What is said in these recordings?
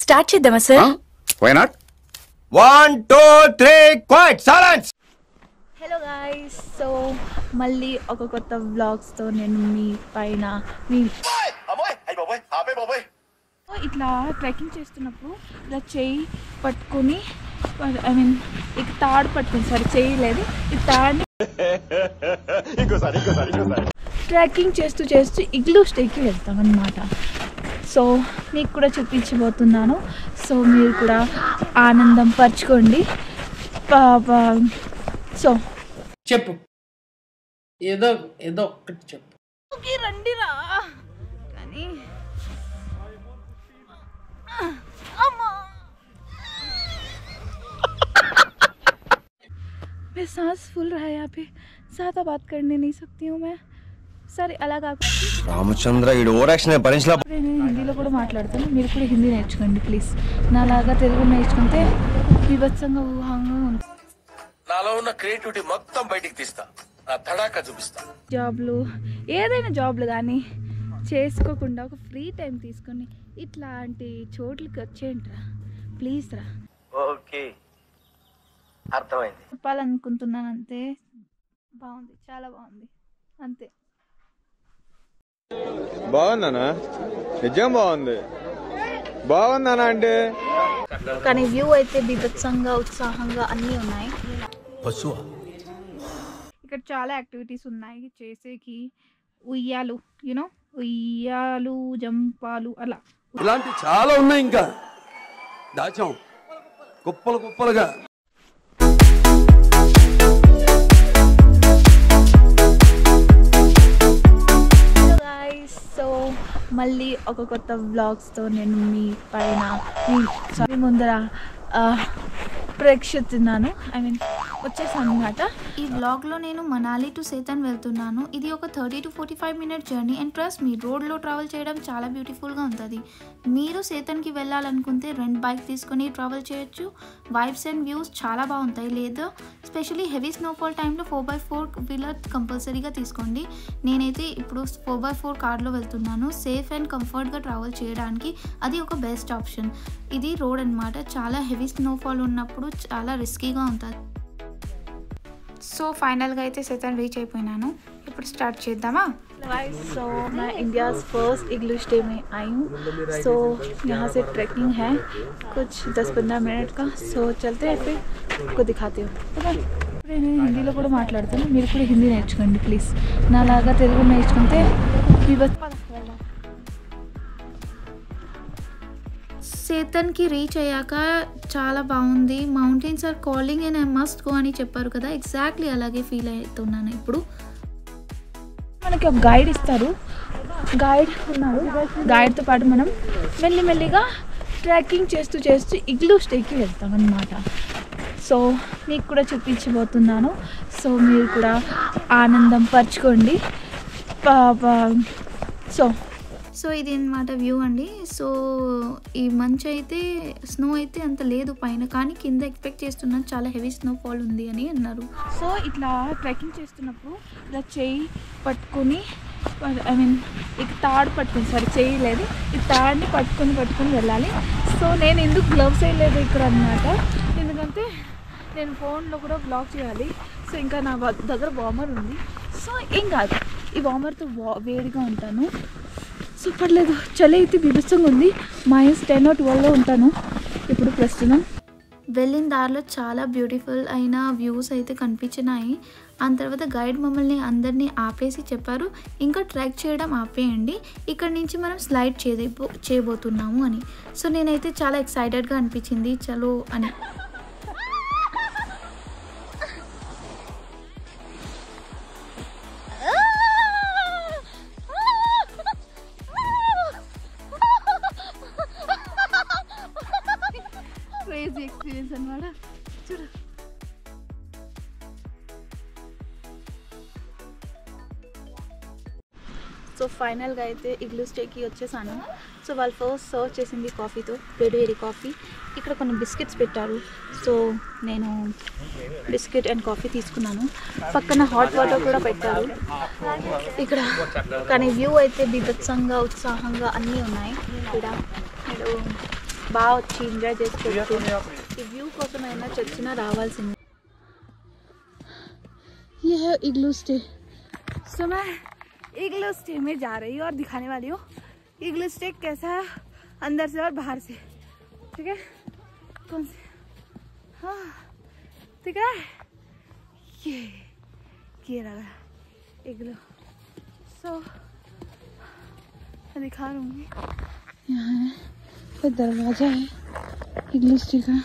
Start చేద్దామా sir? Why not? 1 2 3 quiet silence. Hello guys, so మళ్ళీ ఒక కొత్త వ్లాగ్స్తో నేను మీ పైన ఇట్లా ట్రెక్కింగ్ చేస్తున్నప్పుడు ఇలా చెయ్యి పట్టుకొని ఇక తాడు పట్టుకుని చెయ్యి లేదు ఈ తాడుని ట్రెక్కింగ్ చేస్తూ చేస్తూ ఇగ్లూ స్టేకి వెళ్తాం అన్నమాట. సో మీకు కూడా చూపించబోతున్నాను. సో మీరు కూడా ఆనందం పరచుకోండి. సో చెప్పు, ఏదో ఏదో ఒక్కటి చెప్పు. రండిరా కానీ मैं सांस फूल रहा है यहाँ पे, ज़्यादा बात करने नहीं सकती हूँ मैं. సరే అలాగా రామచంద్ర ఈ ఓవర్ యాక్షన్ భరించలా. నేను హిందీలో కూడా మాట్లాడతాను, మీరు కూడా హిందీ నేర్చుకోండి ప్లీజ్. నాలాగా తెలుగు నేర్చుకుంటే విభత్సంగా ఊహంగా ఉంటుంది. నాలో ఉన్న క్రియేటివిటీ మొత్తం బయటికి తీస్తా, నా తడాకా చూపిస్తా. జాబ్లు ఏదైనా జాబ్లు కానీ చేసుకోకుండా ఒక ఫ్రీ టైం తీసుకొని ఇట్లాంటి చోట్లకి వచ్చేయండి రా ప్లీజ్ రా. ఓకే, అర్థమైంది. చెప్పాలనుకుంటున్నాను అంతే. బాగుంది, చాలా బాగుంది అంతే. బాగుందనా? నిజం బాగుంది. బాగుందనా అంటే కానీ వ్యూ అయితే బీభత్సంగా ఉత్సాహంగా అన్నీ ఉన్నాయి. ఇక్కడ చాలా యాక్టివిటీస్ ఉన్నాయి చేసేకి. ఉయ్యాలు, యూనో ఉయ్యాలు, జంపాలు అలా ఇలాంటి చాలా ఉన్నాయి. ఇంకా దాచాం కుప్పలు కుప్పలుగా. సో మళ్ళీ ఒక కొత్త వ్లాగ్స్తో నేను మీ పైన మీ ముందర ప్రేక్షిస్తున్నాను. వచ్చేసాను అనమాట. ఈ వ్లాగ్లో నేను మనాలి టు సేతన్ వెళ్తున్నాను. ఇది ఒక 30 to 45 minute journey. And trust me రోడ్లో ట్రావెల్ చేయడం చాలా బ్యూటిఫుల్గా ఉంటుంది. మీరు సేతన్కి వెళ్ళాలనుకుంటే రెంట్ బైక్ తీసుకొని ట్రావెల్ చేయొచ్చు. వైబ్స్ అండ్ వ్యూస్ చాలా బాగుంటాయి. లేదా స్పెషలీ హెవీ స్నోఫాల్ టైంలో 4x4 వీలర్ కంపల్సరీగా తీసుకోండి. నేనైతే ఇప్పుడు 4x4 కార్లో వెళ్తున్నాను. సేఫ్ అండ్ కంఫర్ట్గా ట్రావెల్ చేయడానికి అది ఒక బెస్ట్ ఆప్షన్. ఇది రోడ్ అనమాట. చాలా హెవీ స్నోఫాల్ ఉన్నప్పుడు చాలా రిస్కీగా ఉంటుంది. సో ఫైనల్గా అయితే సేతన్ రీచ్ అయిపోయినాను. ఇప్పుడు స్టార్ట్ చేద్దామా? सो मैं इंडियाज़ फर्स्ट इग्लू स्टे में आई हूँ. सो यहाँ से ट्रैकिंग है कुछ 10-15 मिनट का. सो चलते हैं, फिर आपको दिखाती हूँ. నేను హిందీలో కూడా మాట్లాడతాను, మీరు కూడా హిందీ నేర్చుకోండి ప్లీజ్. నాలాగా తెలుగు నేర్చుకుంటే సేతన్కి రీచ్ అయ్యాక చాలా బాగుంది. Mountains are calling and I must go అని చెప్పారు కదా, ఎగ్జాక్ట్లీ అలాగే ఫీల్ అవుతున్నాను ఇప్పుడు. మనకి ఒక గైడ్ ఇస్తారు, గైడ్ ఉన్నారు. గైడ్తో పాటు మనం మెల్లిమెల్లిగా ట్రెక్కింగ్ చేస్తూ చేస్తూ ఇగ్లూ స్టేకి వెళ్తాం అన్నమాట. సో మీకు కూడా చూపించబోతున్నాను. సో మీరు కూడా ఆనందం పరచుకోండి. సో ఇది అన్నమాట వ్యూ అండి. సో ఈ మంచు అయితే స్నో అయితే అంత లేదు పైన, కానీ కింద ఎక్స్పెక్ట్ చేస్తున్నాను చాలా హెవీ స్నోఫాల్ ఉంది అని అన్నారు. సో ఇట్లా ట్రెక్కింగ్ చేస్తున్నప్పుడు ఇలా చెయ్యి పట్టుకొని ఇక తాడు పట్టుకొని చెయ్యి లేదు ఈ తాడుని పట్టుకొని వెళ్ళాలి. సో నేను ఎందుకు గ్లవ్స్ వేయలేదు ఇక్కడ అనమాట, ఎందుకంటే నేను ఫోన్లో కూడా బ్లాగ్ చేయాలి. సో ఇంకా నా దగ్గర వార్మర్ ఉంది. సో ఏం కాదు, ఈ వార్మర్తో వేడిగా ఉంటాను. సో పర్లేదు, చలి అయితే బీభత్సంగా ఉంది. -10 or 12లో ఉంటాను ఇప్పుడు ప్రస్తుతం. వెళ్ళిన దారిలో చాలా బ్యూటిఫుల్ అయిన వ్యూస్ అయితే కనిపించినాయి. ఆ తర్వాత గైడ్ మమ్మల్ని అందరినీ ఆపేసి చెప్పారు, ఇంకా ట్రెక్ చేయడం ఆపేయండి, ఇక్కడ నుంచి మనం స్లైడ్ చేయబోతున్నాము అని. సో నేనైతే చాలా ఎక్సైటెడ్గా అనిపించింది చలో అని. క్రేజీ ఎక్స్పీరియన్స్ అన్నమాట. చూడు సో ఫైనల్గా అయితే ఇగ్లూ స్టేకి వచ్చేసాను. సో వాళ్ళు ఫస్ట్ సర్వ్ చేసింది కాఫీతో, వేడి కాఫీ. ఇక్కడ కొన్ని బిస్కెట్స్ పెట్టారు. సో నేను బిస్కెట్ అండ్ కాఫీ తీసుకున్నాను. పక్కన హాట్ వాటర్ కూడా పెట్టారు ఇక్కడ. కానీ వ్యూ అయితే బీభత్సంగా ఉత్సాహంగా అన్నీ ఉన్నాయి ఇక్కడ. బాగా వచ్చి ఎంజాయ్ చేసుకోవచ్చు. ఈ వ్యూ కోసం అయినా చర్చినా రావాల్సింది. ये है इग्लू स्टे. सो मैं इग्लू स्टे में जा रही हूँ और दिखाने वाली हूँ इग्लू स्टे कैसा है अंदर से और बाहर से. ठीक है, कौन से, हाँ ठीक है, ये रहा इग्लू. सो मैं दिखा दूँगी. यहाँ है दरवाजा है इग्लू स्टे का.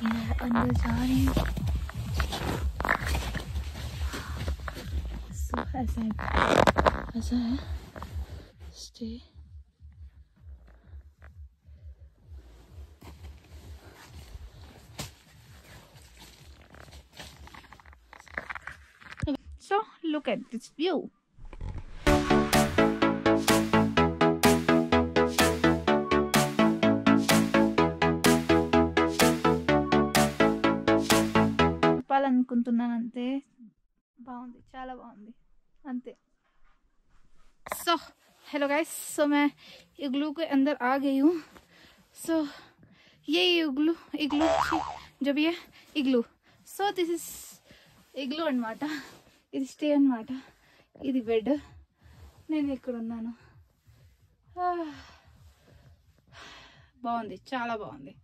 मैं अंदर जा रही हूँ. ऐसा है stay. So look at this view. చెప్పాలనుకుంటున్నాను అంతే. బాగుంది, చాలా బాగుంది అంతే. सो हेलो गाइस, सो मैं इग्लू के अंदर आ गई हूँ. सो ये इग्लू जब ये इग्लू. సో దిస్ ఇస్ ఇగ్లూ అన్నమాట. ఇది స్టే అన్నమాట. ఇది బెడ్. నేను ఇక్కడ ఉన్నాను. బాగుంది, చాలా బాగుంది.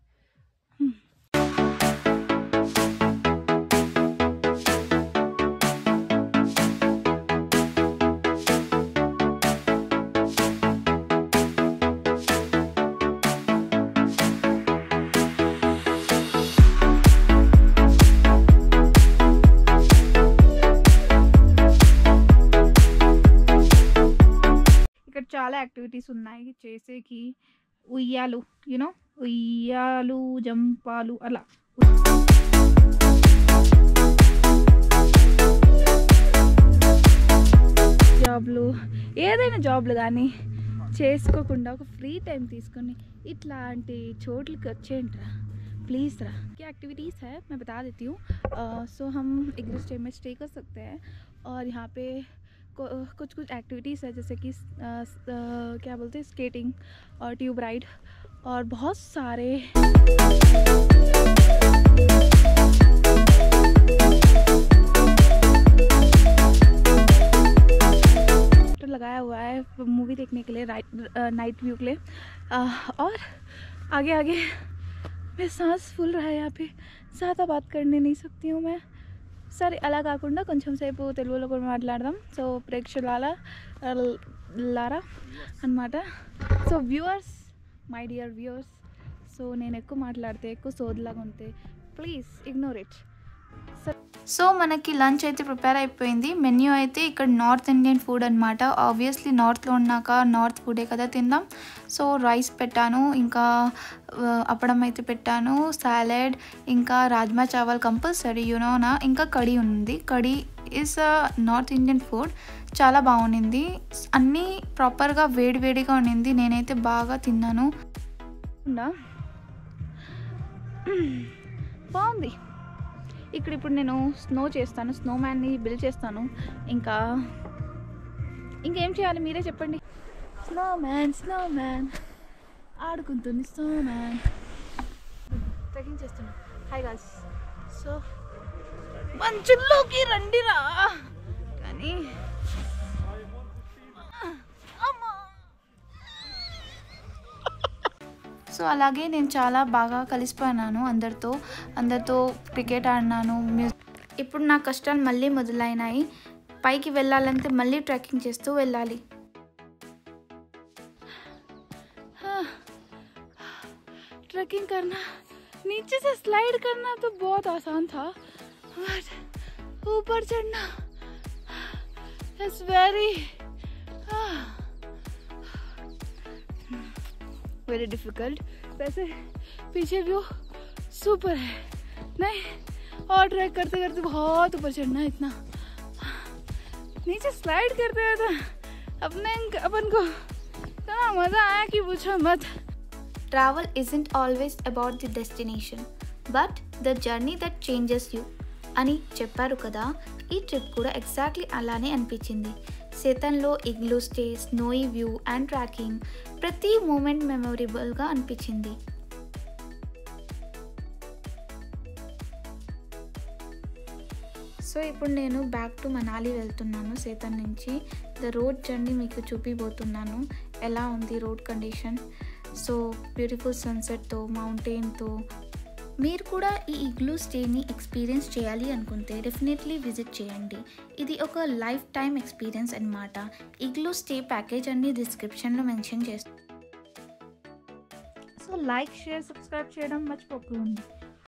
చాలా యాక్టివిటీస్ ఉన్నాయి చేసేకి. ఉయ్యాలు, యూనో ఉయ్యాలు, జంపాలు, అలా జాబ్లు, ఏదైనా జాబ్లు కానీ చేసుకోకుండా ఒక ఫ్రీ టైం తీసుకొని ఇట్లాంటి చోట్లకి వచ్చేయండిరా प्लीज़ रा. क्या एक्टिविटीज़ है मैं बता देती हूँ. सो हम इग्लू स्टे में स्टे कर सकते हैं और यहाँ पे कुछ एक्टिविटीज़ है जैसे कि क्या बोलते हैं स्केटिंग और ट्यूब राइड और बहुत सारे लगाया हुआ है मूवी देखने के लिए, नाइट व्यू के लिए. और आगे आगे मैं सांस फूल रहा है यहाँ पे. ज़्यादा बात करने नहीं सकती हूँ मैं. సరే అలా కాకుండా కొంచెం సేపు తెలుగులో కూడా మాట్లాడదాం. సో ప్రేక్షకులారా అన్నమాట. So viewers, my dear viewers, so నేను ఎక్కువ మాట్లాడితే ఎక్కువ సోదిలాగా ఉంటే ప్లీజ్ ఇగ్నోర్ ఇట్. సో మనకి లంచ్ అయితే ప్రిపేర్ అయిపోయింది. మెన్యూ అయితే ఇక్కడ నార్త్ ఇండియన్ ఫుడ్ అనమాట. ఆబ్వియస్లీ నార్త్లో ఉన్నాక నార్త్ ఫుడే కదా తిందాం. సో రైస్ పెట్టాను, ఇంకా అప్పడం అయితే పెట్టాను, సాలెడ్, ఇంకా రాజ్మా చావల్ కంపల్సరీ యూనోనా, ఇంకా కడీ ఉంది. Khadi is north Indian food. చాలా బాగుండింది, అన్నీ ప్రాపర్గా వేడివేడిగా ఉండింది. నేనైతే బాగా తిన్నాను. బాగుంది. ఇక్కడ ఇప్పుడు నేను స్నో చేస్తాను, స్నో మ్యాన్ని బిల్డ్ చేస్తాను. ఇంకేం చేయాలి మీరే చెప్పండి. స్నో మ్యాన్ ఆడుకుంటుంది. స్నో మ్యాన్ ట్రెకింగ్ చేస్తాను. Hi guys. సో మంచుల్లోకి రండిరా. కానీ సో అలాగే నేను చాలా బాగా కలిసిపోయాను అందరితో క్రికెట్ ఆడినాను. ఇప్పుడు నా కష్టాలు మళ్ళీ మొదలైనాయి. పైకి వెళ్ళాలంటే మళ్ళీ ట్రెక్కింగ్ చేస్తూ వెళ్ళాలి. ट्रैकिंग करना, नीचे से स्लाइड करना तो बहुत आसान था, बट ऊपर चढ़ना इट्स वेरी डिफिकल्ट. वैसे पीछे व्यू सुपर है नहीं, और ट्रैक करते करते बहुत ऊपर चढ़ना है. इतना नीचे स्लाइड करते हुए तो अपन को इतना मज़ा आया कि पूछो मत. Travel isn't always about the destination, but the journey that changes you అని చెప్పారు కదా. ఈ ట్రిప్ కూడా ఎగ్జాక్ట్లీ అలానే అనిపించింది. సేతన్లో igloo stay, snowy view and trekking ప్రతి మూమెంట్ మెమొరబుల్గా అనిపించింది. సో ఇప్పుడు నేను బ్యాక్ టు మనాలి వెళ్తున్నాను సేతన్ నుంచి. ద రోడ్ జర్నీ మీకు చూపిపోతున్నాను ఎలా ఉంది రోడ్ కండిషన్. సో బ్యూటిఫుల్ సన్సెట్తో, మౌంటైన్తో. మీరు కూడా ఈ ఇగ్లూ స్టేని ఎక్స్పీరియన్స్ చేయాలి అనుకుంటే డెఫినెట్లీ విజిట్ చేయండి. ఇది ఒక లైఫ్ టైమ్ ఎక్స్పీరియన్స్ అన్నమాట. ఇగ్లూ స్టే ప్యాకేజ్ అన్ని డిస్క్రిప్షన్లో మెన్షన్ చేస్తాను. సో లైక్, షేర్, సబ్స్క్రైబ్ చేయడం మర్చిపోకండి.